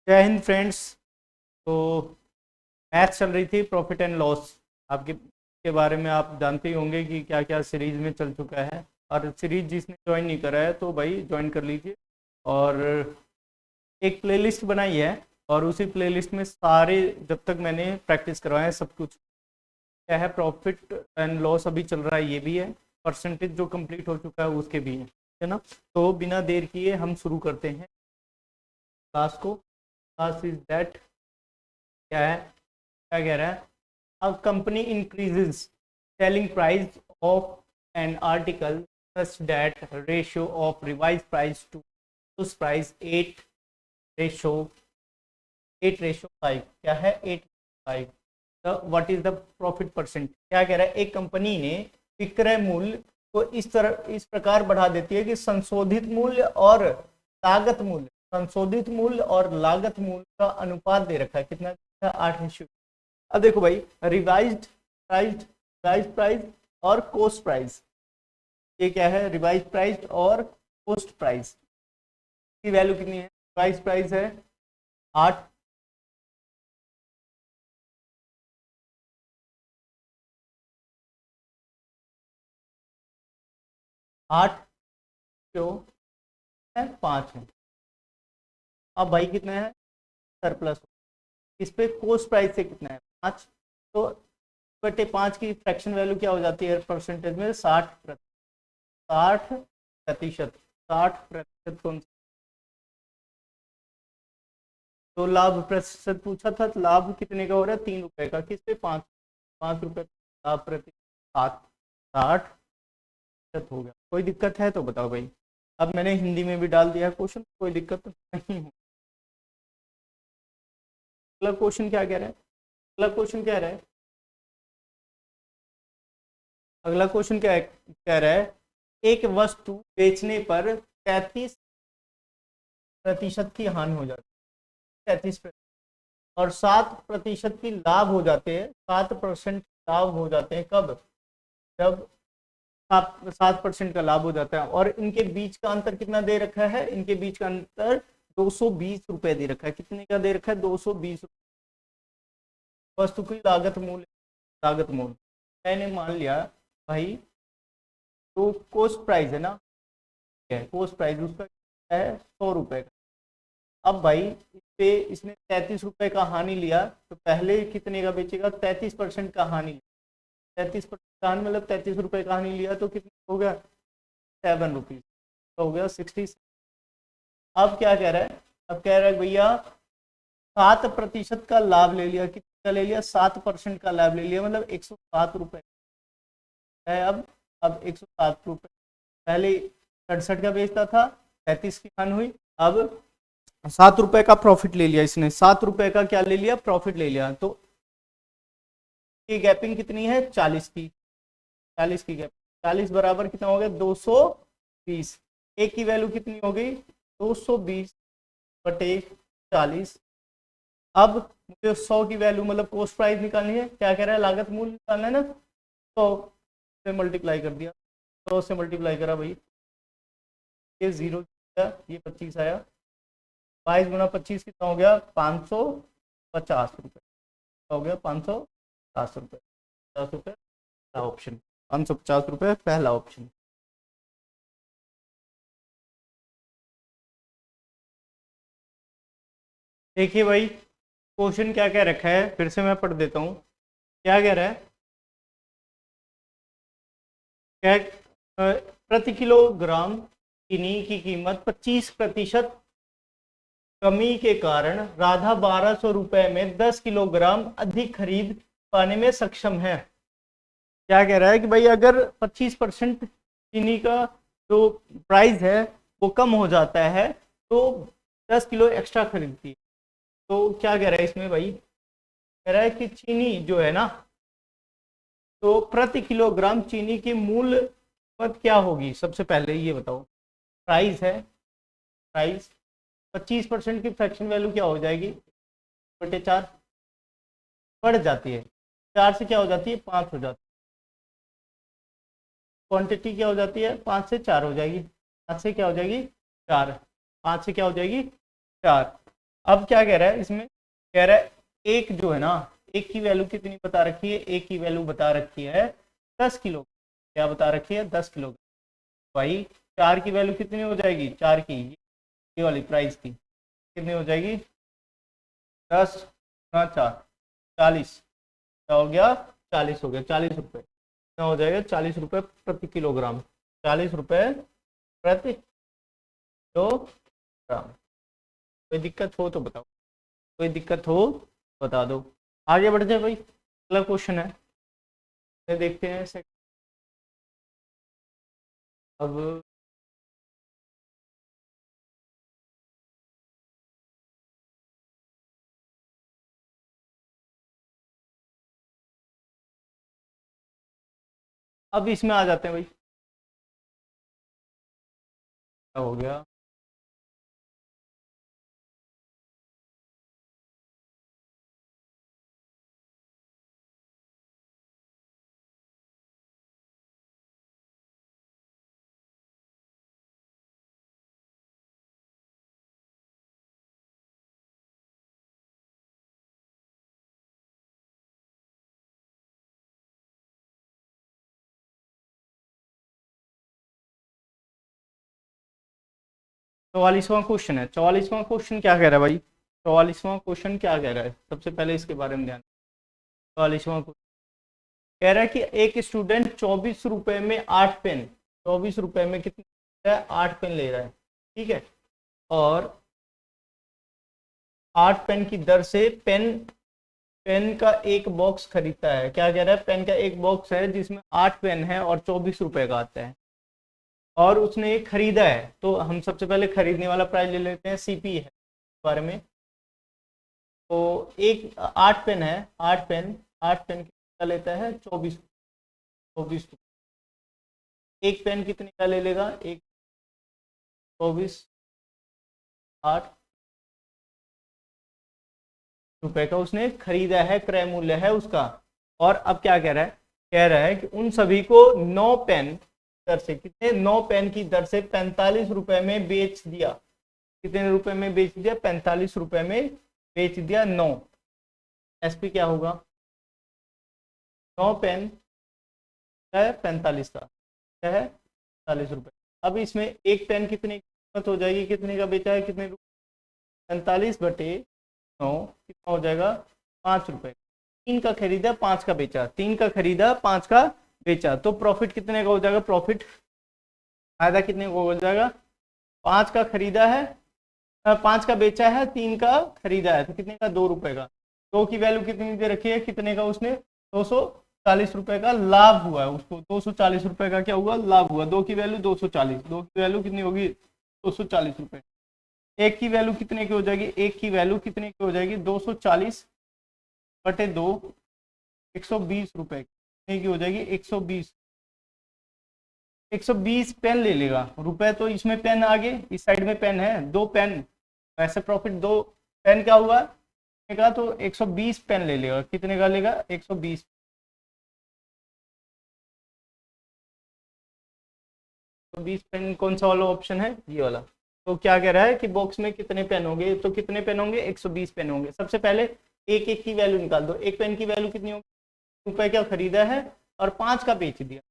जय हिंद फ्रेंड्स। तो मैथ चल रही थी प्रॉफिट एंड लॉस आपके के बारे में। आप जानते ही होंगे कि क्या क्या सीरीज में चल चुका है। और सीरीज जिसने ज्वाइन नहीं करा है तो भाई ज्वाइन कर लीजिए। और एक प्लेलिस्ट बनाई है और उसी प्लेलिस्ट में सारे जब तक मैंने प्रैक्टिस करवाए हैं सब कुछ क्या है। प्रॉफिट एंड लॉस अभी चल रहा है, ये भी है। परसेंटेज जो कंप्लीट हो चुका है उसके भी है ना। तो बिना देर किए हम शुरू करते हैं क्लास को। क्लास इज दैट क्या है, क्या कह रहा है। A company increases selling price of an article such that ratio of revised price to use price ratio 8:5 क्या है 8:5। तो what is the profit percent. क्या कह रहा है, एक कंपनी ने विक्रय मूल्य को इस प्रकार बढ़ा देती है कि संशोधित मूल्य और लागत मूल्य का अनुपात दे रखा है कितना, 8:। अब देखो भाई, रिवाइज्ड प्राइस और कोस्ट प्राइस, ये क्या है, रिवाइज्ड प्राइस और कोस्ट प्राइस की वैल्यू कितनी है। रिवाइज्ड प्राइस है 8, जो है 5 है। अब भाई कितना है, सरप्लस। इस पे कोस्ट प्राइस से कितना है 5, तो बटे 5 की फ्रैक्शन वैल्यू क्या हो जाती है परसेंटेज में, 60%। 60%, 60% कौन सा, तो लाभ प्रतिशत पूछा था, तो लाभ कितने का हो रहा है, 3 रुपए का। किस पे, 5 रुपए लाभ प्रति 60% हो गया। कोई दिक्कत है तो बताओ भाई। अब मैंने हिंदी में भी डाल दिया क्वेश्चन, कोई दिक्कत तो नहीं हो। अगला क्वेश्चन क्या कह रहा है, अगला क्वेश्चन क्या रहा है, अगला क्वेश्चन क्या कह रहा है। एक वस्तु बेचने पर 33% की हानि हो जाती है, 33%। और 7% की लाभ हो जाते हैं, 7% लाभ हो जाते हैं कब, जब 7% का लाभ हो जाता है। और इनके बीच का अंतर कितना दे रखा है, इनके बीच का अंतर 220 रुपए दे रखा है। कितने का दे रखा है, 220। वस्तु की लागत मूल्य मैंने मान लिया भाई, तो कोस्ट प्राइस है ना, है कोस्ट प्राइस उसका है 100 रुपए का। अब भाई इस पे इसने 33 रुपए का हानि लिया, तो पहले कितने का बेचेगा, 33% का हानि लिया। 33% का हानि मतलब 33 रुपए का हानि लिया, तो कितना हो गया, 7 रुपीज, तो हो गया 60। अब क्या कह रहा है, अब कह रहा है भैया 7% का लाभ ले लिया। कितना ले लिया, 7% का लाभ ले लिया, मतलब 107 रुपए है। अब 107 रुपए, पहले 67 का बेचता था, 33 की हानि हुई। अब 7 रुपए का प्रॉफिट ले लिया इसने, 7 रुपए का क्या ले लिया, प्रॉफिट ले लिया। तो ये गैपिंग कितनी है, 40 की, 40 की गैप, 40 बराबर कितना हो गया, 220। एक की वैल्यू कितनी हो गई, 220/40। अब मुझे 100 की वैल्यू मतलब कोस्ट प्राइस निकालनी है, क्या कह रहा है, लागत मूल्य निकालना है ना। तो से मल्टीप्लाई कर दिया, 100 से मल्टीप्लाई करा भाई, ये 0 ये 25 आया, 22 × 25 कितना हो गया, 550 रुपये हो गया, 550 रुपये, 50 रुपये पहला ऑप्शन, 550 रुपये पहला ऑप्शन। देखिए भाई, क्वेश्चन क्या क्या रखा है, फिर से मैं पढ़ देता हूँ। क्या कह रहा है, क्या प्रति किलोग्राम चीनी की कीमत 25% कमी के कारण राधा 1200 रुपये में 10 किलोग्राम अधिक खरीद पाने में सक्षम है। क्या कह रहा है कि भाई अगर 25% चीनी का जो प्राइस है वो कम हो जाता है तो 10 किलो एक्स्ट्रा खरीदती है। तो क्या कह रहा है इसमें भाई, कह रहा है कि चीनी जो है ना, तो प्रति किलोग्राम चीनी की मूल कीमत क्या होगी। सबसे पहले ये बताओ, प्राइस है, प्राइस 25% की फ्रैक्शन वैल्यू क्या हो जाएगी, बटे 4 बढ़ जाती है, 4 से क्या हो जाती है, 5 हो जाती है। क्वांटिटी क्या हो जाती है, 5 से 4 हो जाएगी, 5 से क्या हो जाएगी, 4, 5 से क्या हो जाएगी, 4। अब क्या कह रहा है इसमें, कह रहा है एक जो है ना, एक की वैल्यू कितनी बता रखी है, एक की वैल्यू बता रखी है 10 किलो। क्या बता रखी है? 10 किलो। भाई चार की वैल्यू कितनी हो जाएगी, चार की ये वाली प्राइस की कितनी हो जाएगी, 10 गुना 4, 40। क्या हो गया, 40 हो गया, 40 रुपये। कितना हो जाएगा, 40 रुपये प्रति किलोग्राम, 40 रुपये प्रति किलोग्राम। कोई दिक्कत हो तो बताओ, कोई दिक्कत हो बता दो। आगे बढ़ जाए भाई, अगला क्वेश्चन है, देखते हैं अब। अब इसमें आ जाते हैं भाई, क्या हो गया, चौवालीसवां क्वेश्चन है। चौवालीसवां क्वेश्चन क्या कह रहा है भाई, चौवालीसवां क्वेश्चन क्या कह रहा है, सबसे पहले इसके बारे में ध्यान। 44वां कह रहा है कि एक स्टूडेंट 24 रुपए में 8 पेन, 24 रुपए में कितने 8 पेन ले रहा है, ठीक है, और 8 पेन की दर से पेन पेन का एक बॉक्स खरीदता है। क्या कह रहा है, पेन का एक बॉक्स है जिसमें 8 पेन है और 24 रुपए का आता है, और उसने ये खरीदा है। तो हम सबसे पहले खरीदने वाला प्राइस ले लेते हैं, सीपी है बारे में। तो एक 8 पेन है, 8 पेन, 8 पेन कितना लेता है, 24 24। एक पेन कितने का ले लेगा, एक 24, 8 रुपए का उसने खरीदा है, क्रय मूल्य है उसका। और अब क्या कह रहा है, कह रहा है कि उन सभी को 9 पेन दर से, कितने 9 पेन की दर से 45 रुपए में बेच दिया। कितने रुपए में बेच दिया, 45 रुपए में बेच दिया। 9 एसपी क्या होगा, 9 पेन है 45 का, क्या है 45 रुपए। अब इसमें एक पेन कितने की कीमत हो जाएगी, कितने का बेचा है, कितने 45/9 कितना हो जाएगा, 5 रुपए। 3 का खरीदा 5 का बेचा, 3 का खरीदा 5 का बेचा, तो प्रॉफिट कितने का हो जाएगा, प्रॉफिट फायदा कितने का हो जाएगा, 5 का खरीदा है, 5 का बेचा है, 3 का खरीदा है, तो कितने का, 2 रुपए का। 2 की वैल्यू कितनी दे रखी है, कितने का, उसने 240 रुपए का लाभ हुआ है उसको, 240 रुपए का क्या हुआ, लाभ हुआ। 2 की वैल्यू 240, 2 की वैल्यू कितनी होगी, 240 रुपए। एक की वैल्यू कितने की हो जाएगी, एक की वैल्यू कितने की हो जाएगी, 240/2, 120 रुपए कितने की हो जाएगी, 120। 120 पेन ले लेगा, रुपए तो इसमें पेन आगे इस साइड में पेन है, 2 पेन, ऐसे प्रॉफिट 2 पेन क्या हुआ का, तो 120 पेन ले लेगा। कितने का लेगा, 120। 120 पेन कौन सा वाला ऑप्शन है, ये वाला। तो क्या कह रहा है कि बॉक्स में कितने पेन होंगे, तो कितने पेन होंगे, 120 पेन होंगे। सबसे पहले एक एक की वैल्यू निकाल दो, एक पेन की वैल्यू कितनी होगी, रुपए का खरीदा है और 5 का बेच दिया।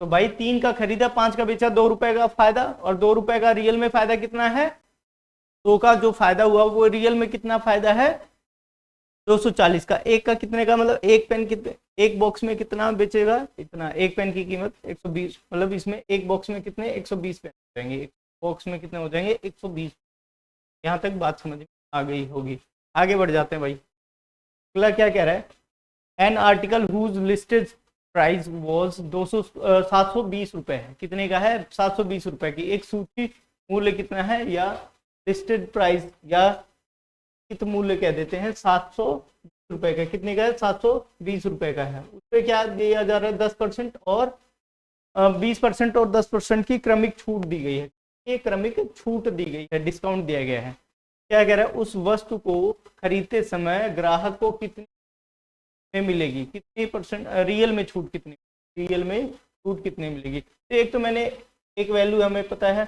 तो भाई 3 का खरीदा 5 का बेचा, 2 रुपए का फायदा, और 2 रुपए का रियल में फायदा कितना है, 2 का जो फायदा हुआ वो रियल में कितना फायदा है, 240 का। एक का कितने का, मतलब एक पेन कितने, एक बॉक्स में कितना बेचेगा, इतना। एक पेन की कीमत 120, मतलब इसमें एक बॉक्स में कितने, 120 पेन हो जाएंगे, एक बॉक्स में कितने हो जाएंगे, 120। यहाँ तक बात समझ में आ गई होगी। आगे बढ़ जाते हैं भाई, अगला क्या कह रहा है, an article whose listed price was 720 रुपए है, कितने का है, 720 रुपए की। एक सूची मूल्य कितना है, या लिस्टेड प्राइस या कित मूल्य कह देते हैं, 720 रुपए का। कितने का है, 720 रुपए का है। उस पर क्या दिया जा रहा है, 10% और 20% और 10% की क्रमिक छूट दी गई है। ये क्रमिक छूट दी गई है, डिस्काउंट दिया गया है। क्या कह रहा है, उस वस्तु को खरीदते समय ग्राहक को कितनी में मिलेगी, कितनी परसेंट रियल में छूट, कितनी रियल में छूट कितनी मिलेगी। तो एक तो मैंने एक वैल्यू हमें पता है,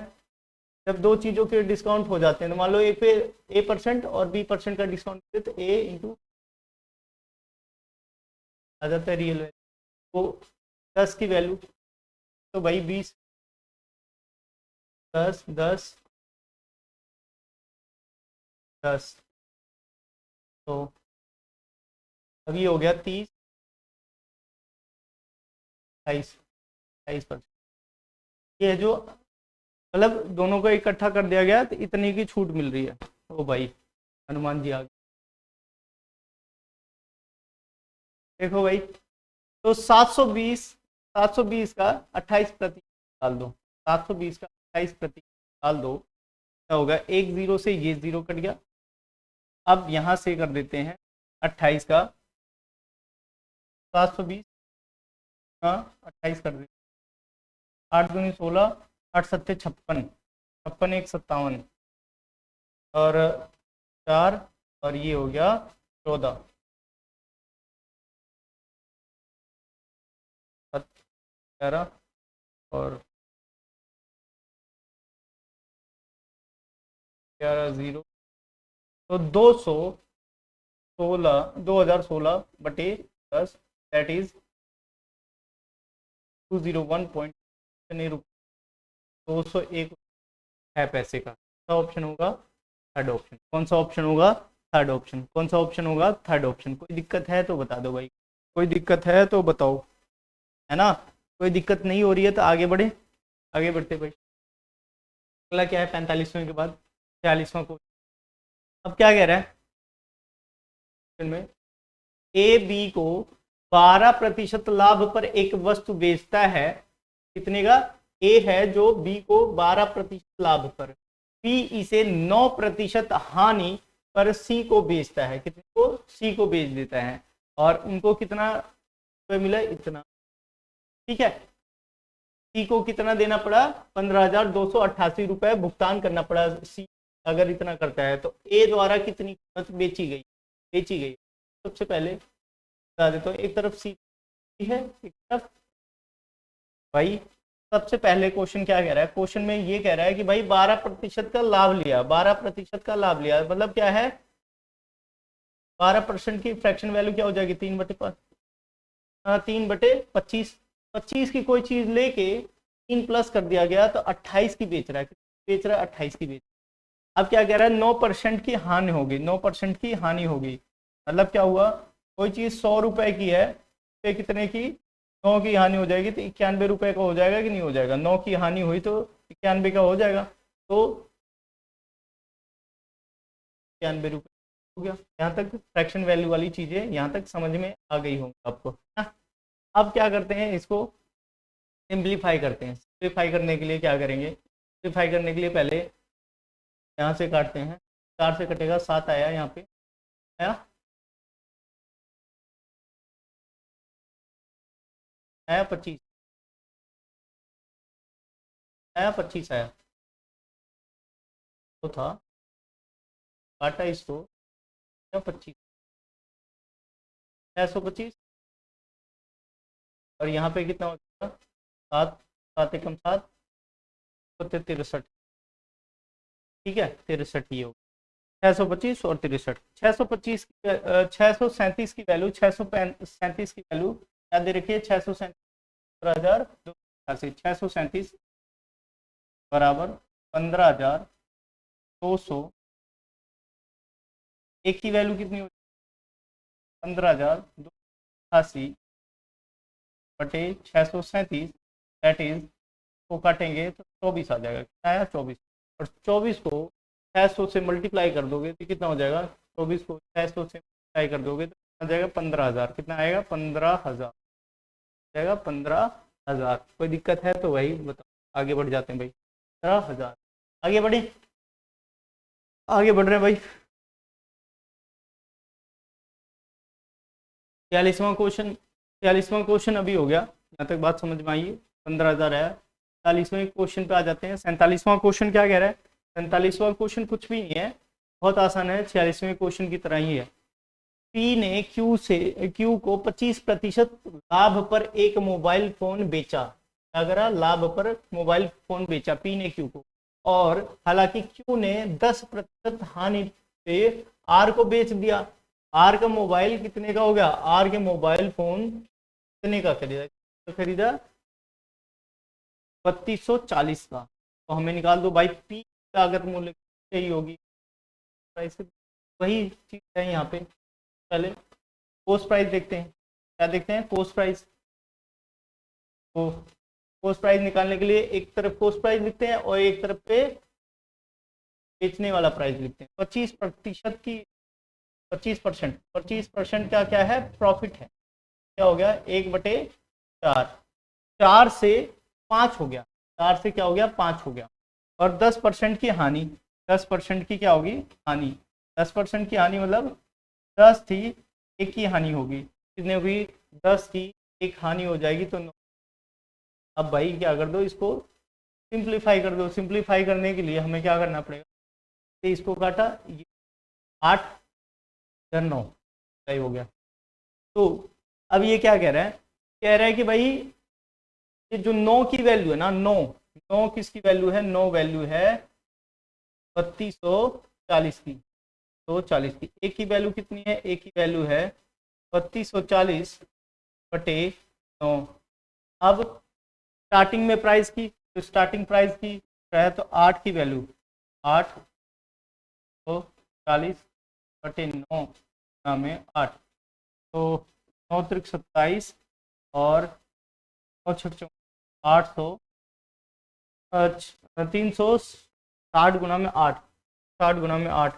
जब दो चीज़ों के डिस्काउंट हो जाते हैं तो मान लो ए पे A% और B% का डिस्काउंट है तो A इंटू आ जाता है रियल वैल्यू। तो 10 की वैल्यू तो भाई 20, 10 10 10, तो अभी हो गया 30 28 28%। ये जो मतलब दोनों को इकट्ठा कर दिया गया तो इतनी की छूट मिल रही है। ओ भाई हनुमान जी आ गए। देखो भाई, तो 720 का 28% डाल दो, 720 का 28% डाल दो, क्या होगा, एक जीरो से ये जीरो कट गया। अब यहाँ से कर देते हैं 28 का 720 का 28 कर देते, 8 दूनी 16, 8 सत्ते 56, 56 एक 57 और 4 और ये हो गया 14, 11 और 11 जीरो, तो 2016 बटे 10 दैट इज 201.201 है पैसे का। ऑप्शन होगा थर्ड ऑप्शन। कौन सा ऑप्शन होगा? Third option. कौन सा ऑप्शन होगा? Third option. कोई दिक्कत है तो बता दो भाई, कोई दिक्कत है तो बताओ, है ना? कोई दिक्कत नहीं हो रही है तो आगे बढ़े, आगे बढ़ते भाई। अगला क्या है 45वें के बाद 46वां क्वेश्चन। अब क्या कह रहा है में, ए बी को 12% लाभ पर एक वस्तु बेचता है। कितने का? ए है जो बी को 12% लाभ पर, बी इसे 9% हानि पर सी को बेचता है। कितने को? सी को बेच देता है और उनको कितना मिला? इतना। ठीक है, सी को कितना देना पड़ा? 15,288 रुपए भुगतान करना पड़ा सी अगर इतना करता है। तो ए द्वारा कितनी कीमत बेची गई? बेची गई सबसे पहले बता देता हूँ। एक तरफ सी है, एक तरफ भाई सबसे पहले क्वेश्चन क्या कह रहा है? क्वेश्चन में ये कह रहा है कि भाई 12% का लाभ लिया, 12% का लाभ लिया, मतलब क्या है 12% की फ्रैक्शन वैल्यू क्या हो जाएगी? 3/5, 3/25, 25 की कोई चीज लेके 3 प्लस कर दिया गया तो 28 की बेच रहा है। बेच रहा है 28 की बेच। अब क्या कह रहा है? 9% की हानि होगी, 9% की हानि होगी। मतलब क्या हुआ? कोई चीज 100 रुपए की है तो कितने की? 9 की हानि हो जाएगी तो 91 रुपए का हो जाएगा कि नहीं हो जाएगा? 9 की हानि हुई तो 91 का हो जाएगा, तो 91 रुपये हो गया। यहाँ तक फ्रैक्शन वैल्यू वाली चीजें यहाँ तक समझ में आ गई होंगी आपको ना? अब क्या करते हैं, इसको सिंप्लीफाई करते हैं। सिंप्लीफाई करने के लिए क्या करेंगे? सिंप्लीफाई करने के लिए पहले यहाँ से काटते हैं, 4 से कटेगा 7 आया, यहाँ पे आया, आया 25, आया 25 आया, तो था काटा इसको, 25, 625 और यहाँ पे कितना हो जाएगा? 7, 7 एकम 7, तो 63। ठीक है, 63 ये हो 625 और 63, 625 637 की वैल्यू, 637 की वैल्यू याद दे रखिए, 637 बराबर 15,200। एक की वैल्यू कितनी हो? 15,288 बटे 637, दैट इज को काटेंगे तो 24 आ जाएगा। कितना आया? 24। और 24 को 600 से मल्टीप्लाई कर दोगे तो कितना हो जाएगा? 24 को 600 से मल्टीप्लाई कर दोगे तो कितना जाएगा? 15,000। कितना आएगा? 15,000 जाएगा, 15,000। कोई दिक्कत है तो वही बताओ, आगे बढ़ जाते हैं भाई। 15,000 आगे बढ़े, आगे बढ़ रहे हैं भाई। 46वां क्वेश्चन, 46वां क्वेश्चन अभी हो गया, यहाँ तक बात समझ में आई है? 15,000 आया। 47वें क्वेश्चन पे आ जाते हैं। 47वां क्वेश्चन क्या कह रहा है? 47वां क्वेश्चन कुछ भी नहीं है, बहुत आसान है, 46वें क्वेश्चन की तरह ही है। पी ने क्यू को 25% लाभ पर एक मोबाइल फोन बेचा। क्या करा? लाभ पर मोबाइल फोन बेचा पी ने क्यू को। और हालांकि क्यू ने 10% हानि पे आर को बेच दिया। आर का मोबाइल कितने का हो गया, आर के मोबाइल फोन कितने का खरीदा, तो खरीदा 3240 का। तो हमें निकाल दो भाई पी लागत मूल्य यही होगी प्राइस, वही चीज है यहाँ पे। पहले कोस्ट प्राइस देखते हैं, क्या देखते हैं, कोस्ट प्राइस। तो कोस्ट प्राइस निकालने के लिए एक तरफ कोस्ट प्राइस लिखते हैं और एक तरफ पे बेचने वाला प्राइस लिखते हैं। 25% की 25% क्या क्या है, प्रॉफिट है। क्या हो गया, 1/4, 4 से 5 हो गया, 4 से क्या हो गया, 5 हो गया। और 10% की हानि, 10% की क्या होगी, हानि। 10% की हानि मतलब 10 थी, एक की हानि होगी, कितनी होगी, 10 की एक हानि हो जाएगी तो 9। अब भाई क्या कर दो, इसको सिंप्लीफाई कर दो। सिंप्लीफाई करने के लिए हमें क्या करना पड़ेगा, तो इसको काटा, 8 या 9 सही हो गया। तो अब ये क्या कह रहा है कि भाई ये जो 9 की वैल्यू है ना, 9 किसकी वैल्यु है, 9 वैल्यू है 3240 की, 240 की। एक की वैल्यू कितनी है, एक की वैल्यू है 3240/9। अब स्टार्टिंग में प्राइस की, तो स्टार्टिंग प्राइस की है तो 8 की वैल्यू, 8/40/9 में 8, तो 9 त्रिक 27 और 9 छक 800, 360 गुना में 8, 60 गुना में 8,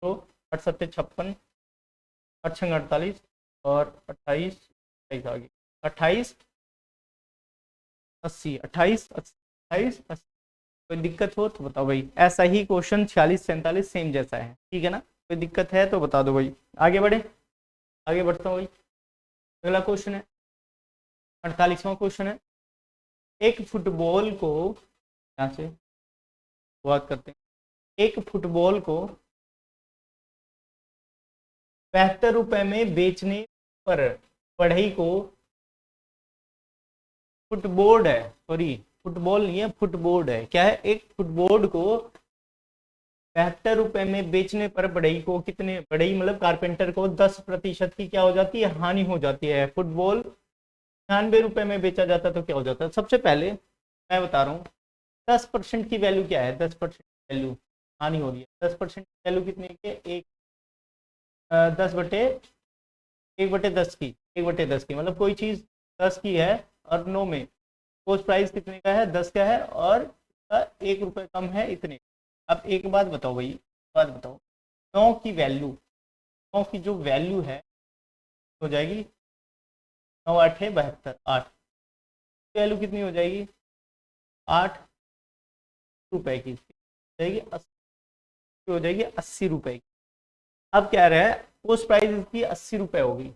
तो 8 सत्ते 56, 8 छंग 48 और 28 आगे 28 80, 28 28 80। कोई दिक्कत हो तो बताओ भाई। ऐसा ही क्वेश्चन 46 47 सेम जैसा है, ठीक है ना। कोई दिक्कत है तो बता दो भाई। आगे बढ़े, आगे बढ़ता हूँ भाई। अगला क्वेश्चन है 48वां क्वेश्चन है, एक फुटबॉल को, यहाँ से बात करते हैं, एक फुटबॉल को 72 रुपए में बेचने पर बढ़ई को, फुटबोर्ड है, सॉरी फुटबॉल नहीं है, फुटबोर्ड है। क्या है, एक फुटबोर्ड को 72 रुपए में बेचने पर बढ़ई को कितने, बढ़ई मतलब कारपेंटर को 10% की क्या हो जाती है, हानि हो जाती है। फुटबॉल 96 रुपए में बेचा जाता तो क्या हो जाता है। सबसे पहले मैं बता रहा हूँ 10% की वैल्यू क्या है, 10% वैल्यू हानि हो रही है। 10% की वैल्यू कितनी है, एक 1/10 की, 1/10 की मतलब कोई चीज़ 10 की है और 9 में कोस्ट प्राइस कितने का है, 10 का है और 1 रुपये कम है इतने। अब एक बात बताओ भाई, बात बताओ, 9 की वैल्यू, 9 की जो वैल्यू है हो जाएगी 9 8 है 72, 8 वैल्यू कितनी हो जाएगी, 8 रुपए की जाएगी, 80 हो जाएगी, 80 रुपए की। अब क्या रहा है, पोस्ट प्राइस इसकी 80 रुपए होगी,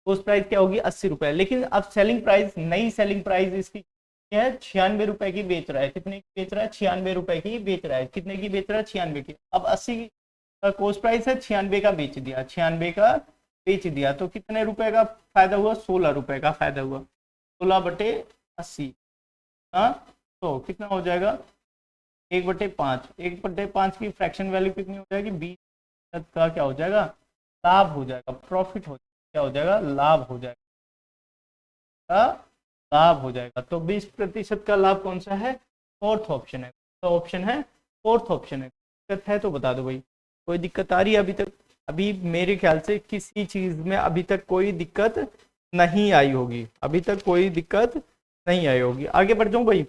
पोस्ट प्राइस क्या होगी, 80 रुपए। लेकिन अब सेलिंग प्राइस, नई सेलिंग प्राइस इसकी क्या है, 96 रुपए की बेच रहा है। कितने की बेच रहा है, 96 रुपए की बेच रहा है। कितने की बेच रहा है, 96 की। अब 80 का कोस्ट प्राइस है, 96 का बेच दिया, 96 का बेच दिया, तो कितने रुपए का फायदा हुआ, 16 रुपए का फायदा हुआ। 16/80, हाँ, तो कितना हो जाएगा, 1/5। 1/5 की फ्रैक्शन वैल्यू कितनी हो जाएगी, 20 का क्या हो जाएगा, लाभ हो जाएगा, प्रॉफिट हो, क्या हो जाएगा, लाभ हो जाएगा, लाभ हो जाएगा। तो 20% का लाभ कौन सा है, फोर्थ ऑप्शन है। तो ऑप्शन है, फोर्थ ऑप्शन है। दिक्कत है तो बता दो भाई, कोई दिक्कत आ रही है अभी तक। अभी मेरे ख्याल से किसी चीज में अभी तक कोई दिक्कत नहीं आई होगी, अभी तक कोई दिक्कत नहीं आई होगी। आगे बढ़ जाऊं भाई,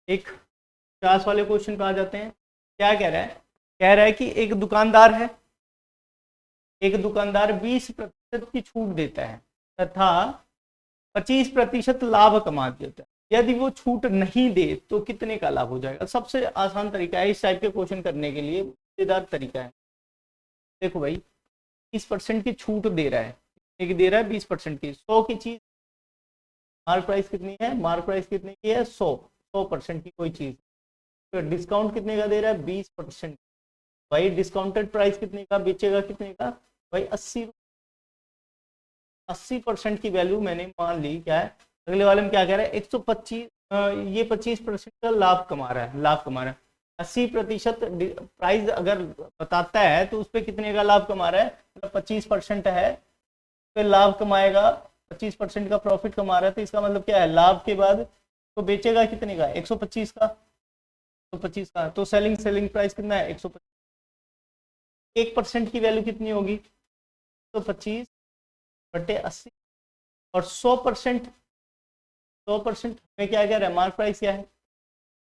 एक 50 वाले क्वेश्चन पे आ जाते हैं। क्या कह रहा है, कह रहा है कि एक दुकानदार है, एक दुकानदार 20% की छूट देता है तथा 25% लाभ कमा देता है। यदि वो छूट नहीं दे तो कितने का लाभ हो जाएगा। सबसे आसान तरीका है इस टाइप के क्वेश्चन करने के लिए, मजेदार तरीका है। देखो भाई 20% की छूट दे रहा है, कितने की दे रहा है, 20% की। 100 की चीज, मार्क प्राइस कितनी है, मार्क प्राइस कितने की है, 100% की कोई चीज, तो डिस्काउंट कितने का दे रहा है, 20%। भाई डिस्काउंटेड प्राइस कितने का, बेचेगा कितने का भाई, 80% की वैल्यू मैंने मान ली। क्या है, अगले वाले में क्या कह रहा है, 125 ये 25% का लाभ कमा रहा है, लाभ कमा रहा है। 80% प्राइस अगर बताता है तो उस पर कितने का लाभ कमा रहा है, मतलब 25% है तो लाभ कमाएगा, 25% का प्रॉफिट कमा रहा है, तो इसका मतलब क्या है, लाभ के बाद तो बेचेगा कितने का, 125 का, 125 का, तो सेलिंग सेलिंग प्राइस कितना है, 125। 1% की वैल्यू कितनी होगी, 125/80, और 100%, 100% में क्या कह रहा है, मार्क प्राइस क्या है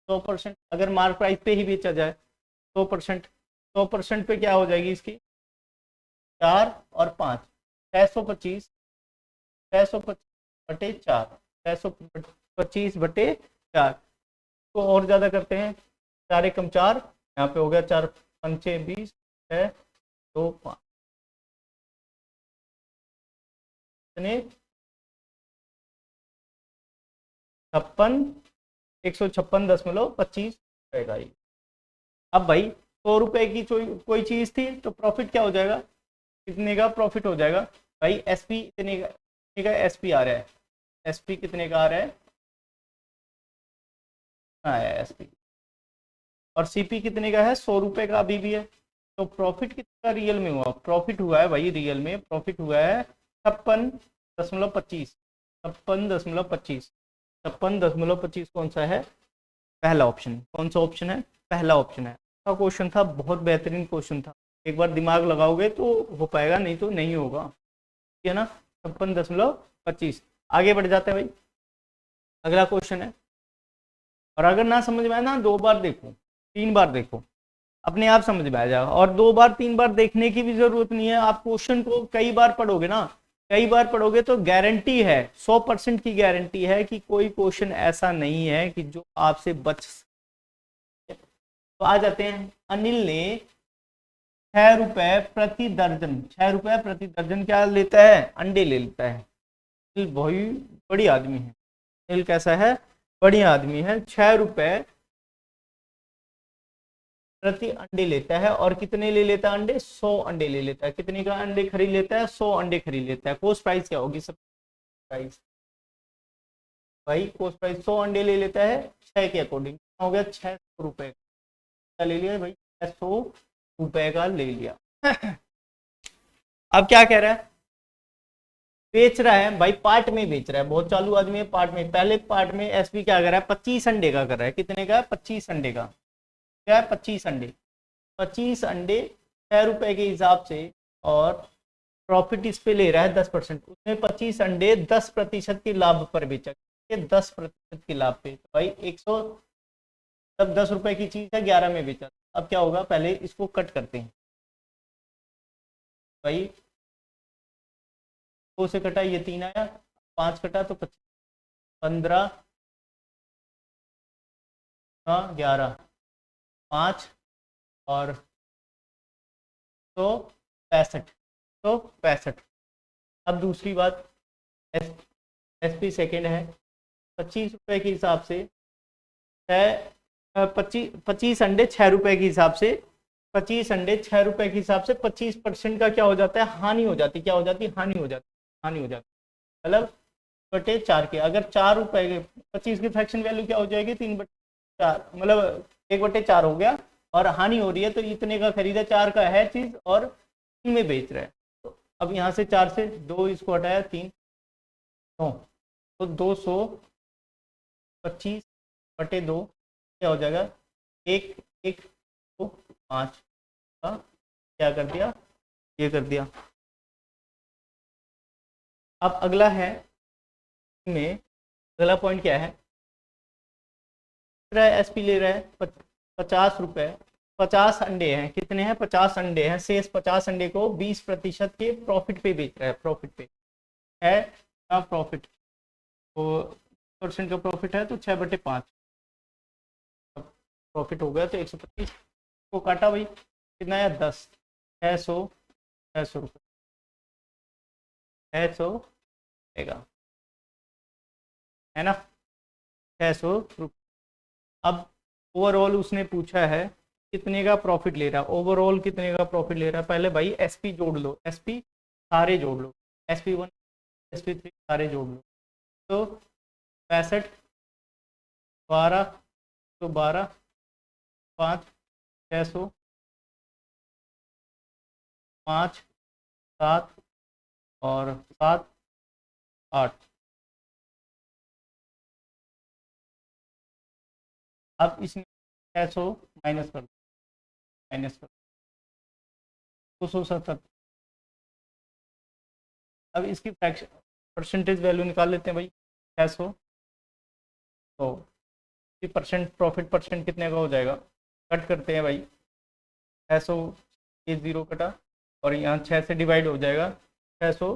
100%, अगर मार्क प्राइस पे ही बेचा जाए 100%, 100% पे क्या हो जाएगी इसकी, 4 और 5, 625, 625/4, 625/4 को और ज़्यादा करते हैं, 4 एकम 4, यहाँ पे हो गया 4 पंचे 20, 6 2 5, 156.25 रहेगा ये। अब भाई 100 रुपए की कोई चीज़ थी तो प्रॉफिट क्या हो जाएगा, कितने का प्रॉफिट हो जाएगा भाई, एसपी कितने का एसपी आ रहा है, एसपी कितने का आ रहा है, हाँ एसपी, और सीपी कितने का है, 100 रुपए का अभी भी है, तो प्रॉफिट कितना रियल में हुआ, प्रॉफिट हुआ है भाई, रियल में प्रॉफिट हुआ है 56.25, 56.25, 56.25 कौन सा है, पहला ऑप्शन, कौन सा ऑप्शन है, पहला ऑप्शन है। अच्छा क्वेश्चन था, बहुत बेहतरीन क्वेश्चन था, एक बार दिमाग लगाओगे तो हो पाएगा, नहीं तो नहीं होगा, ठीक है ना, 56.25। आगे बढ़ जाते हैं भाई, अगला क्वेश्चन है, और अगर ना समझ में आए ना 2 बार देखो 3 बार देखो, अपने आप समझ में आ जाएगा, और 2 बार 3 बार देखने की भी जरूरत नहीं है, आप क्वेश्चन को कई बार पढ़ोगे ना, कई बार पढ़ोगे तो गारंटी है, 100% की गारंटी है कि कोई क्वेश्चन ऐसा नहीं है कि जो आपसे बच। तो आ जाते हैं, अनिल ने 6 रुपए प्रति दर्जन, 6 रुपए प्रति दर्जन क्या लेता है, अंडे ले लेता है। अनिल भाई बड़ी आदमी है, अनिल कैसा है, बढ़िया आदमी है, 6 रुपए प्रति अंडे लेता है, और कितने ले लेता है अंडे, 100 अंडे ले लेता है, कितने का अंडे खरीद लेता है, 100 अंडे खरीद लेता है। कोस्ट प्राइस क्या होगी, सब प्राइस भाई, कोस्ट प्राइस 100 अंडे ले लेता है 6 के अकॉर्डिंग, हो गया 600 रुपए का ले लिया भाई, 600 रुपए का ले लिया। अब क्या कह रहा है, बेच रहा है भाई, पार्ट में बेच रहा है, बहुत चालू आदमी है, पार्ट में, पहले पार्ट में एसपी क्या कर रहा है, 25 अंडे का कर रहा है, कितने का, 25 अंडे का, क्या है 25 अंडे, 25 अंडे 6 रुपए के हिसाब से, और प्रॉफिट इस पे ले रहा है 10%, उसने 25 अंडे 10% के लाभ पर बेचा, 10% के लाभ पे, तो भाई 100, तब 10 रुपए की चीज है 11 में बेचा, अब क्या होगा, पहले इसको कट करते हैं भाई, 2 से कटा ये 3 आया, 5 कटा तो 25, 15, हाँ 11, 5 और 165, 165। अब दूसरी बात, एस एसपी सेकेंड है, 25 रुपए के हिसाब से 25 अंडे 6 रुपए के हिसाब से, 25 अंडे 6 रुपए के हिसाब से 25% का क्या हो जाता है, हानि हो जाती, क्या हो जाती, हानि हो जाती, हानि हो जाती, मतलब 1/4 के, अगर 4 रुपए के 25 की फ्रैक्शन वैल्यू क्या हो जाएगी, 3/4, मतलब 1/4 हो गया, और हानि हो रही है, तो इतने का खरीदा, 4 का है चीज और 3 में बेच रहा है, तो अब यहाँ से 4 से 2 इसको हटाया, 3 9, तो 225/2 क्या हो जाएगा, 1 1 2 5 का क्या कर दिया, ये कर दिया। अब अगला है, में अगला पॉइंट क्या है, एसपी ले रहा है 50 रुपए, 50 अंडे हैं, कितने हैं, 50 अंडे हैं, शेष 50 अंडे को 20% के प्रॉफिट पे बेच रहा है, प्रॉफिट पे है ना, प्रॉफिट तो % का प्रॉफिट है, तो 6/5 प्रॉफिट हो गया, तो 125 को काटा भाई, कितना है 10, 600, 600 रुपये, 600 रहेगा, है ना, 600 रुपये। अब ओवरऑल उसने पूछा है कितने का प्रॉफिट ले रहा है, ओवरऑल कितने का प्रॉफिट ले रहा है, पहले भाई एसपी जोड़ लो, एसपी सारे जोड़ लो, SP1 SP3 सारे जोड़ लो, तो 65 12 तो 12, 5 600, 5 7 और 7 8। अब इसमें 600 माइनस कर माइनस कर 270। अब इसकी फ्रैक्शन परसेंटेज वैल्यू निकाल लेते हैं भाई 600, तो 50% प्रॉफिट परसेंट कितने का हो जाएगा, कट करते हैं भाई 600, ये 0 कटा और यहाँ 6 से डिवाइड हो जाएगा 600,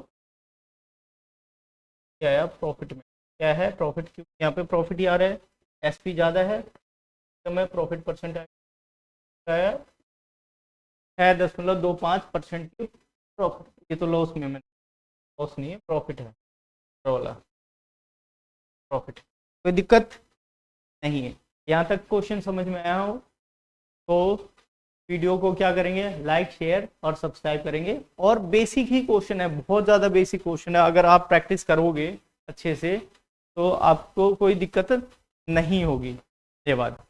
क्या आया प्रॉफिट में, क्या है प्रॉफिट, क्यों यहाँ पे प्रॉफिट ही आ रहा है, एसपी ज़्यादा है तो मैं प्रॉफिट परसेंट आया 6.25% की प्रॉफिट। ये तो लॉस में, मैंने लॉस नहीं है, प्रॉफिट है वाला प्रॉफिट, कोई दिक्कत नहीं है। यहाँ तक क्वेश्चन समझ में आया हो तो वीडियो को क्या करेंगे, लाइक शेयर और सब्सक्राइब करेंगे। और बेसिक ही क्वेश्चन है, बहुत ज़्यादा बेसिक क्वेश्चन है, अगर आप प्रैक्टिस करोगे अच्छे से तो आपको कोई दिक्कत नहीं होगी। धन्यवाद।